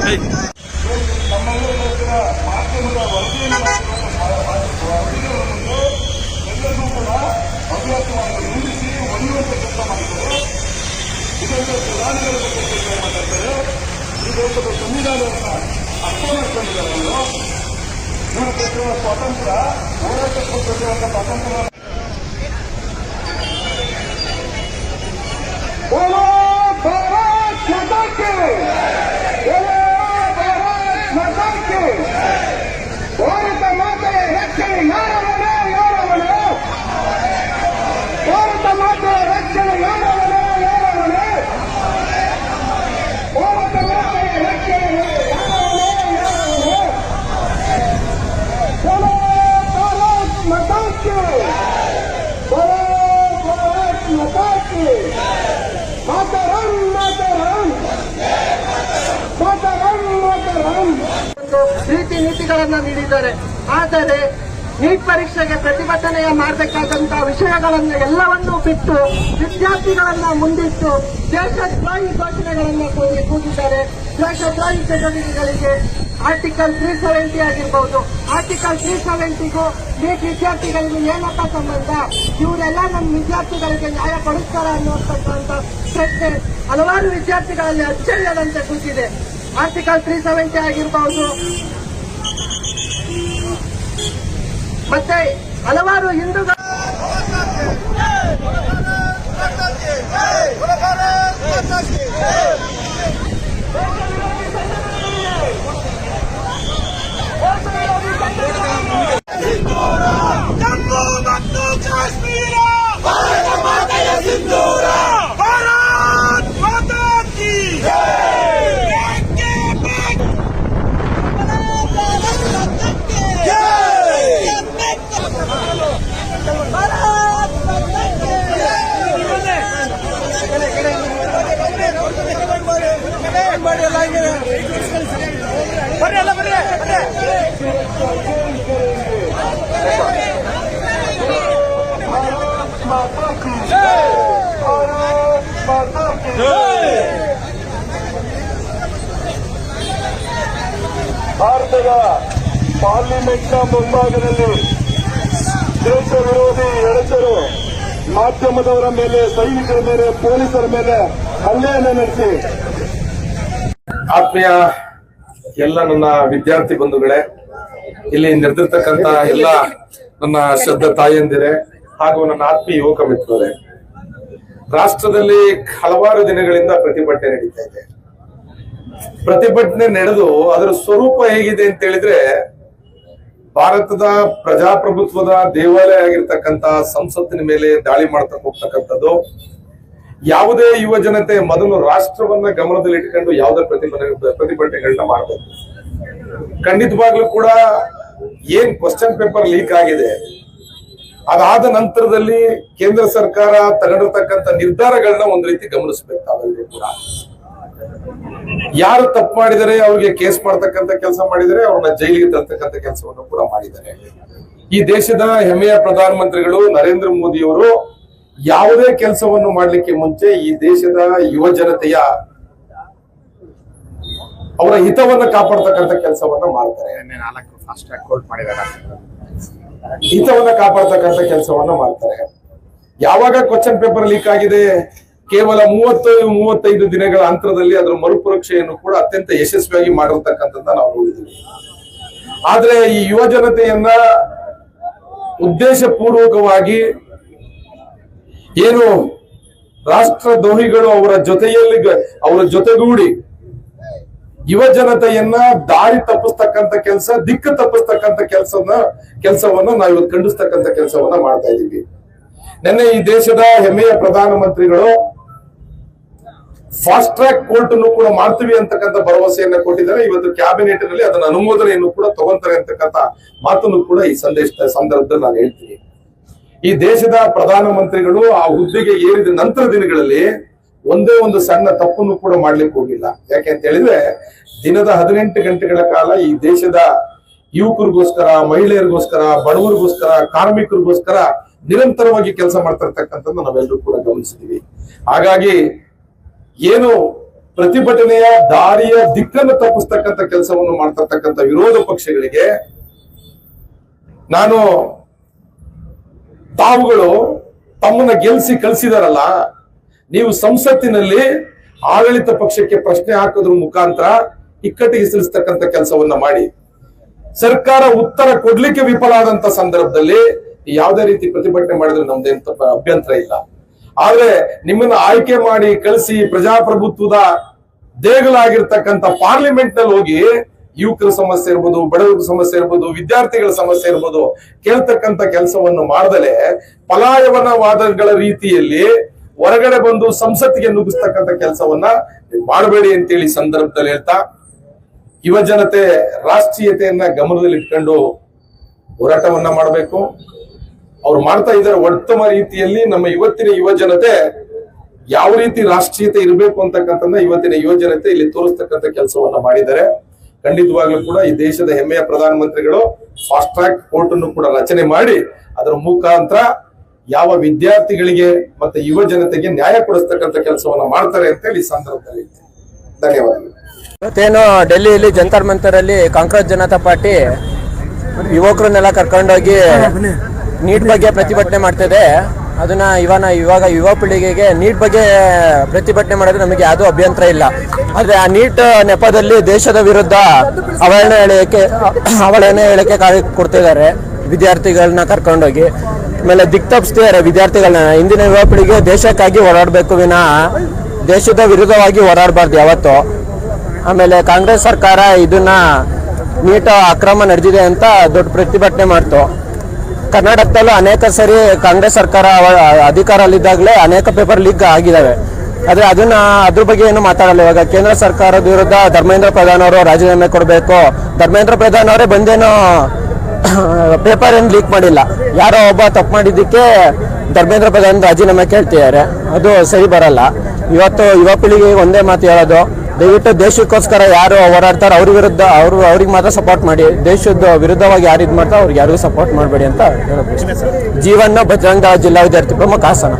ನಮ್ಮೆಲ್ಲರಿಗೋಸ್ಕರ ಮಾಧ್ಯಮದ ವರದಿಯನ್ನು ಎಲ್ಲರೂ ಕೂಡ ಅಭ್ಯಾಸವನ್ನು ನಿಲ್ಲಿಸಿ ಒಳ್ಳೆಯುವಂತ ಕೆಲಸ ಮಾಡಿದ್ದಾರೆ. ಇದೊಂದು ಪ್ರಧಾನಿಗಳ ಬಗ್ಗೆ ಕೆಲಸ ಮಾತಾಡ್ತಾರೆ. ಈ ದೇಶದ ಸಂವಿಧಾನವನ್ನು ಅರ್ಥ ಮಾಡ್ಕೊಂಡಿದ್ದಾರೆ. ಇವರು ಕೊಟ್ಟಿರುವ ಸ್ವಾತಂತ್ರ್ಯ ಹೋರಾಟಕ್ಕೆ ಕೊಟ್ಟಿರುವಂತ ಸ್ವಾತಂತ್ರ್ಯ ಭಾರತ ಮಾತೆಯ ರಕ್ಷಣೆ ಯಾರವನೇ ಯಾರವನೇ ಭಾರತ ಮಾತೆಯ ರಕ್ಷಣೆ ಯಾರವನೇ ಯಾರವನೇ ಭಾರತ ಮಾತೆಯ ರಕ್ಷಣೆ ಯಾರವನೇ ಯಾರವನೇ ಚಲೋ ಭಾರತ್ ಮಾತಾಕ್ಕೆ ಚಲೋ ಭಾರತ್ ಮಾತಾಕ್ಕೆ ಮಾತರಂ ಮಾತರಂ ಮಾತರಂ ಮಾತರಂ ರೀತಿ ನೀತಿಗಳನ್ನು ನೀಡಿದ್ದಾರೆ. ಆದರೆ ನೀಟ್ ಪರೀಕ್ಷೆಗೆ ಪ್ರತಿಭಟನೆಯ ಮಾಡಬೇಕಾದಂತಹ ವಿಷಯಗಳನ್ನು ಎಲ್ಲವನ್ನೂ ಬಿಟ್ಟು ವಿದ್ಯಾರ್ಥಿಗಳನ್ನ ಮುಂದಿಟ್ಟು ದೇಶದ್ರೋಹಿ ಘೋಷಣೆಗಳನ್ನು ಕೂಗಿದ್ದಾರೆ. ದೇಶದ್ರೋಹಿ ಚಟುವಟಿಕೆಗಳಿಗೆ ಆರ್ಟಿಕಲ್ 370 ಆಗಿರಬಹುದು. ಆರ್ಟಿಕಲ್ 370ಗೂ ನೀಟ್ ವಿದ್ಯಾರ್ಥಿಗಳಿಗೆ ಏನಪ್ಪ ಸಂಬಂಧ? ಇವರೆಲ್ಲ ನಮ್ಮ ವಿದ್ಯಾರ್ಥಿಗಳಿಗೆ ನ್ಯಾಯ ಕೊಡಿಸ್ತಾರ ಅನ್ನುವಂತಕ್ಕಂಥ ಪ್ರಶ್ನೆ ಹಲವಾರು ವಿದ್ಯಾರ್ಥಿಗಳಲ್ಲಿ ಅಚ್ಚರಿಯದಂತೆ ಕೂತಿದೆ. ಆರ್ಟಿಕಲ್ 370 ಆಗಿರಬಹುದು, ಮತ್ತೆ ಹಲವಾರು ಹಿಂದೂಗಳು ಜಮ್ಮು ಮತ್ತು ಕಾಶ್ಮೀರ ಭಾರತ ಮಾತೆಯ ಸಿಂಧೂರ ಭಾರತ್ ಮಾತಾ ಕಿ ಭಾರತದ ಪಾರ್ಲಿಮೆಂಟ್ನ ಮುಂಭಾಗದಲ್ಲಿ ದೇಶ ವಿರೋಧಿ ಎಡಚರು ಮಾಧ್ಯಮದವರ ಮೇಲೆ, ಸೈನಿಕರ ಮೇಲೆ, ಪೊಲೀಸರ ಮೇಲೆ ಹಲ್ಲೆಯನ್ನು ನಡೆಸಿ. ಆತ್ಮೀಯ ಎಲ್ಲ ನನ್ನ ವಿದ್ಯಾರ್ಥಿ ಬಂಧುಗಳೇ, ಇಲ್ಲಿ ನೆರೆದಿರ್ತಕ್ಕಂತ ಎಲ್ಲ ನನ್ನ ಶ್ರದ್ಧಾ ತಾಯಂದಿರೇ ಹಾಗೂ ನನ್ನ ಆತ್ಮೀಯ ಯುವಕ ಮಿತ್ರರೇ, ರಾಷ್ಟ್ರದಲ್ಲಿ ಹಲವಾರು ದಿನಗಳಿಂದ ಪ್ರತಿಭಟನೆ ನಡೀತಾ ಇದೆ. ಪ್ರತಿಭಟನೆ ನಡೆದು ಅದರ ಸ್ವರೂಪ ಹೇಗಿದೆ ಅಂತ ಹೇಳಿದ್ರೆ, ಭಾರತದ ಪ್ರಜಾಪ್ರಭುತ್ವದ ದೇವಾಲಯ ಆಗಿರ್ತಕ್ಕಂತ ಸಂಸತ್ತಿನ ಮೇಲೆ ದಾಳಿ ಮಾಡ್ತಾ ಹೋಗ್ತಕ್ಕಂಥದ್ದು. ಯಾವುದೇ ಯುವ ಜನತೆ ಮೊದಲು ರಾಷ್ಟ್ರವನ್ನ ಗಮನದಲ್ಲಿ ಇಟ್ಕೊಂಡು ಯಾವುದೇ ಪ್ರತಿಭಟನೆಗಳನ್ನ ಮಾಡಬೇಕು. ಖಂಡಿತವಾಗ್ಲೂ ಕೂಡ ಏನ್ ಕ್ವಶನ್ ಪೇಪರ್ ಲೀಕ್ ಆಗಿದೆ, ಅದಾದ ನಂತರದಲ್ಲಿ ಕೇಂದ್ರ ಸರ್ಕಾರ ತಗೊಂಡಿರ್ತಕ್ಕಂಥ ನಿರ್ಧಾರಗಳನ್ನ ಒಂದ್ ರೀತಿ ಗಮನಿಸಬೇಕು. ತಾವೆಲ್ಲರೂ ಕೂಡ ಯಾರು ತಪ್ಪು ಮಾಡಿದರೆ ಅವ್ರಿಗೆ ಕೇಸ್ ಮಾಡ್ತಕ್ಕಂಥ ಕೆಲಸ ಮಾಡಿದರೆ, ಅವ್ರನ್ನ ಜೈಲಿಗೆ ತರ್ತಕ್ಕಂಥ ಕೆಲಸವನ್ನು ಕೂಡ ಮಾಡಿದ್ದಾರೆ. ಈ ದೇಶದ ಹೆಮ್ಮೆಯ ಪ್ರಧಾನಮಂತ್ರಿಗಳು ನರೇಂದ್ರ ಮೋದಿಯವರು ಯಾವುದೇ ಕೆಲಸವನ್ನು ಮಾಡ್ಲಿಕ್ಕೆ ಮುಂಚೆ ಈ ದೇಶದ ಯುವ ಜನತೆಯ ಅವರ ಹಿತವನ್ನ ಕಾಪಾಡ್ತಕ್ಕಂಥ ಕೆಲಸವನ್ನ ಮಾಡ್ತಾರೆ. ಹಿತವನ್ನ ಕಾಪಾಡ್ತಕ್ಕಂಥ ಕೆಲಸವನ್ನ ಮಾಡ್ತಾರೆ. ಯಾವಾಗ ಕ್ವಶನ್ ಪೇಪರ್ ಲೀಕ್ ಆಗಿದೆ, ಕೇವಲ 30-35 ದಿನಗಳ ಅಂತರದಲ್ಲಿ ಅದರ ಮರುಪರೀಕ್ಷೆಯನ್ನು ಕೂಡ ಅತ್ಯಂತ ಯಶಸ್ವಿಯಾಗಿ ಮಾಡಿರ್ತಕ್ಕಂಥದ್ದನ್ನ ನಾವು ನೋಡಿದ್ದೀವಿ. ಆದ್ರೆ ಈ ಯುವ ಜನತೆಯನ್ನ ಉದ್ದೇಶ ಪೂರ್ವಕವಾಗಿ ಏನು ರಾಷ್ಟ್ರದ್ರೋಹಿಗಳು ಅವರ ಜೊತೆಗೂಡಿ ಯುವ ಜನತೆಯನ್ನ ದಾರಿ ತಪ್ಪಿಸ್ತಕ್ಕಂಥ ಕೆಲಸ, ದಿಕ್ಕು ತಪ್ಪಿಸ್ತಕ್ಕಂಥ ಕೆಲಸವನ್ನ ನಾವು ಇವತ್ತು ಖಂಡಿಸ್ತಕ್ಕಂಥ ಕೆಲಸವನ್ನ ಮಾಡ್ತಾ ಇದ್ದೀವಿ. ನಿನ್ನೆ ಈ ದೇಶದ ಹೆಮ್ಮೆಯ ಪ್ರಧಾನಮಂತ್ರಿಗಳು ಫಾಸ್ಟ್ ಟ್ರ್ಯಾಕ್ ಕೋರ್ಟ್ ಅನ್ನು ಕೂಡ ಮಾಡ್ತೀವಿ ಅಂತಕ್ಕಂಥ ಭರವಸೆಯನ್ನ ಕೊಟ್ಟಿದ್ದಾರೆ. ಇವತ್ತು ಕ್ಯಾಬಿನೆಟ್ ನಲ್ಲಿ ಅದನ್ನ ಅನುಮೋದನೆಯನ್ನು ಕೂಡ ತಗೊಂತಾರೆ ಅಂತಕ್ಕಂಥ ಮಾತನ್ನು ಕೂಡ ಈ ಸಂದರ್ಭದಲ್ಲಿ ನಾನು ಹೇಳ್ತೀನಿ. ಈ ದೇಶದ ಪ್ರಧಾನಮಂತ್ರಿಗಳು ಆ ಹುದ್ದೆಗೆ ಏರಿದ ನಂತರ ದಿನಗಳಲ್ಲಿ ಒಂದೇ ಒಂದು ಸಣ್ಣ ತಪ್ಪನ್ನು ಕೂಡ ಮಾಡ್ಲಿಕ್ಕೆ ಹೋಗಿಲ್ಲ. ಯಾಕೆ ಅಂತ ಹೇಳಿದ್ರೆ, ದಿನದ 18 ಗಂಟೆಗಳ ಕಾಲ ಈ ದೇಶದ ಯುವಕರಿಗೋಸ್ಕರ, ಮಹಿಳೆಯರಿಗೋಸ್ಕರ, ಬಡವರಿಗೋಸ್ಕರ, ಕಾರ್ಮಿಕರಿಗೋಸ್ಕರ ನಿರಂತರವಾಗಿ ಕೆಲಸ ಮಾಡ್ತಾ ಇರ್ತಕ್ಕಂಥದ್ದು ನಾವೆಲ್ಲರೂ ಕೂಡ ಗಮನಿಸಿದೀವಿ. ಹಾಗಾಗಿ ಏನು ಪ್ರತಿಭಟನೆಯ ದಾರಿಯ ದಿಕ್ಕನ್ನು ತಪ್ಪಿಸ್ತಕ್ಕಂಥ ಕೆಲಸವನ್ನು ಮಾಡ್ತಿರ್ತಕ್ಕಂಥ ವಿರೋಧ ಪಕ್ಷಗಳಿಗೆ ನಾನು ತಾವುಗಳು ತಮ್ಮನ್ನ ಗೆಲ್ಲಿಸಿ ಕಳಿಸಿದಾರಲ್ಲ, ನೀವು ಸಂಸತ್ತಿನಲ್ಲಿ ಆಡಳಿತ ಪಕ್ಷಕ್ಕೆ ಪ್ರಶ್ನೆ ಹಾಕೋದ್ರ ಮುಖಾಂತರ ಇಕ್ಕಟ್ಟಿಗೆ ಸಿಲಿಸ್ತಕ್ಕಂಥ ಕೆಲಸವನ್ನ ಮಾಡಿ ಸರ್ಕಾರ ಉತ್ತರ ಕೊಡ್ಲಿಕ್ಕೆ ವಿಫಲ ಆದಂತ ಸಂದರ್ಭದಲ್ಲಿ ಯಾವುದೇ ರೀತಿ ಪ್ರತಿಭಟನೆ ಮಾಡಿದ್ರೆ ನಮ್ದೇನ್ ಅಭ್ಯಂತರ ಇಲ್ಲ. ಆದ್ರೆ ನಿಮ್ಮನ್ನ ಆಯ್ಕೆ ಮಾಡಿ ಕಳಿಸಿ ಪ್ರಜಾಪ್ರಭುತ್ವದ ದೇಗುಲಾಗಿರ್ತಕ್ಕಂಥ ಪಾರ್ಲಿಮೆಂಟ್ ನಲ್ಲಿ ಹೋಗಿ ಯುವಕರ ಸಮಸ್ಯೆ ಇರ್ಬೋದು, ಬಡವರ ಸಮಸ್ಯೆ ಇರ್ಬೋದು, ವಿದ್ಯಾರ್ಥಿಗಳ ಸಮಸ್ಯೆ ಇರ್ಬೋದು ಕೇಳ್ತಕ್ಕಂಥ ಕೆಲಸವನ್ನು ಮಾಡದಲೆ ಪಲಾಯನವಾದಗಳ ರೀತಿಯಲ್ಲಿ ಹೊರಗಡೆ ಬಂದು ಸಂಸತ್ತಿಗೆ ನುಗ್ಗಿಸ್ತಕ್ಕಂಥ ಕೆಲಸವನ್ನ ಮಾಡಬೇಡಿ ಅಂತೇಳಿ ಸಂದರ್ಭದಲ್ಲಿ ಹೇಳ್ತಾ, ಯುವ ಜನತೆ ರಾಷ್ಟ್ರೀಯತೆಯನ್ನ ಗಮನದಲ್ಲಿಟ್ಕೊಂಡು ಹೋರಾಟವನ್ನ ಮಾಡಬೇಕು. ಅವ್ರು ಮಾಡ್ತಾ ಇದ್ದಾರೆ ಉತ್ತಮ ರೀತಿಯಲ್ಲಿ. ನಮ್ಮ ಇವತ್ತಿನ ಯುವ ಜನತೆ ಯಾವ ರೀತಿ ರಾಷ್ಟ್ರೀಯತೆ ಇರಬೇಕು ಅಂತಕ್ಕಂಥದ್ದನ್ನ ಇವತ್ತಿನ ಯುವ ಜನತೆ ಇಲ್ಲಿ ತೋರಿಸ್ತಕ್ಕಂಥ ಕೆಲಸವನ್ನ ಮಾಡಿದ್ದಾರೆ. ಖಂಡಿತವಾಗ್ಲೂ ಕೂಡ ಈ ದೇಶದ ಹೆಮ್ಮೆಯ ಪ್ರಧಾನಮಂತ್ರಿಗಳು ಫಾಸ್ಟ್ ಟ್ರ್ಯಾಕ್ ಕೋರ್ಟ್ ಅನ್ನು ಕೂಡ ರಚನೆ ಮಾಡಿ ಅದರ ಮುಖಾಂತರ ಯಾವ ವಿದ್ಯಾರ್ಥಿಗಳಿಗೆ ಮತ್ತೆ ಯುವ ಜನತೆಗೆ ನ್ಯಾಯ ಕೊಡಿಸ್ತಕ್ಕಂಥ ಕೆಲಸವನ್ನ ಮಾಡ್ತಾರೆ ಅಂತ ಹೇಳಿ ಈ ಸಂದರ್ಭದಲ್ಲಿ ಧನ್ಯವಾದಗಳು. ಇವತ್ತೇನು ಡೆಲ್ಲಿಯಲ್ಲಿ ಜಂತರ್ ಮಂತರ್ ಅಲ್ಲಿ ಕಾಂಗ್ರೆಸ್ ಜನತಾ ಪಾರ್ಟಿ ಯುವಕರನ್ನೆಲ್ಲ ಕರ್ಕೊಂಡೋಗಿ ನೀಟ್ ಬಗ್ಗೆ ಪ್ರತಿಭಟನೆ ಮಾಡ್ತಿದೆ. ಅದನ್ನ ಇವಾಗ ಯುವ ಪೀಳಿಗೆಗೆ ನೀಟ್ ಬಗ್ಗೆ ಪ್ರತಿಭಟನೆ ಮಾಡಿದ್ರೆ ನಮಗೆ ಯಾವುದೂ ಅಭ್ಯಂತರ ಇಲ್ಲ. ಆದ್ರೆ ಆ ನೀಟ್ ನೆಪದಲ್ಲಿ ದೇಶದ ವಿರುದ್ಧ ಅವಳೇನೇ ಹೇಳಿಕೆ ಕೊಡ್ತಿದ್ದಾರೆ ವಿದ್ಯಾರ್ಥಿಗಳನ್ನ ಕರ್ಕೊಂಡೋಗಿ. ಆಮೇಲೆ ದಿಕ್ತಪ್ಪಿಸ್ತಿದ್ದಾರೆ ವಿದ್ಯಾರ್ಥಿಗಳನ್ನ. ಇಂದಿನ ಯುವ ಪೀಳಿಗೆ ದೇಶಕ್ಕಾಗಿ ಓಡಾಡಬೇಕು ವಿನಃ ದೇಶದ ವಿರುದ್ಧವಾಗಿ ಓಡಾಡಬಾರ್ದು ಯಾವತ್ತು. ಆಮೇಲೆ ಕಾಂಗ್ರೆಸ್ ಸರ್ಕಾರ ಇದನ್ನ ನೀಟ್ ಅಕ್ರಮ ನಡೆದಿದೆ ಅಂತ ದೊಡ್ಡ ಪ್ರತಿಭಟನೆ ಮಾಡ್ತು. ಕರ್ನಾಟಕದಲ್ಲೂ ಅನೇಕ ಸರಿ ಕಾಂಗ್ರೆಸ್ ಸರ್ಕಾರ ಅಧಿಕಾರದಲ್ಲಿದ್ದಾಗಲೇ ಅನೇಕ ಪೇಪರ್ ಲೀಕ್ ಆಗಿದ್ದಾವೆ. ಆದ್ರೆ ಅದ್ರ ಬಗ್ಗೆ ಏನು ಮಾತಾಡಲ್ಲ. ಇವಾಗ ಕೇಂದ್ರ ಸರ್ಕಾರದ ವಿರುದ್ಧ ಧರ್ಮೇಂದ್ರ ಪ್ರಧಾನ್ ಅವರು ರಾಜೀನಾಮೆ ಕೊಡಬೇಕು. ಧರ್ಮೇಂದ್ರ ಪ್ರಧಾನ್ ಅವರೇ ಬಂದೇನೋ ಪೇಪರ್ ಏನು ಲೀಕ್ ಮಾಡಿಲ್ಲ. ಯಾರೋ ಒಬ್ಬ ತಪ್ಪು ಮಾಡಿದ್ದಕ್ಕೆ ಧರ್ಮೇಂದ್ರ ಪ್ರಧಾನ್ ರಾಜೀನಾಮೆ ಕೇಳ್ತಿದ್ದಾರೆ. ಅದು ಸರಿ ಬರಲ್ಲ. ಇವತ್ತು ಯುವ ಪೀಳಿಗೆ ಒಂದೇ ಮಾತು ಹೇಳೋದು, ದಯವಿಟ್ಟು ದೇಶಕ್ಕೋಸ್ಕರ ಯಾರು ಹೋರಾಡ್ತಾರೆ ಅವ್ರ ವಿರುದ್ಧ ಅವ್ರಿಗೆ ಮಾತ್ರ ಸಪೋರ್ಟ್ ಮಾಡಿ. ದೇಶದ ವಿರುದ್ಧವಾಗಿ ಯಾರು ಇದು ಮಾಡ್ತಾರೆ ಅವ್ರಿಗೆ ಯಾರಿಗೂ ಸಪೋರ್ಟ್ ಮಾಡಬೇಡಿ ಅಂತ ಹೇಳೋದು. ಜೀವನ ಬಜರಂಗ ಜಿಲ್ಲಾ ವಿದ್ಯಾರ್ಥಿ ಪ್ರಮುಖ ಹಾಸನ.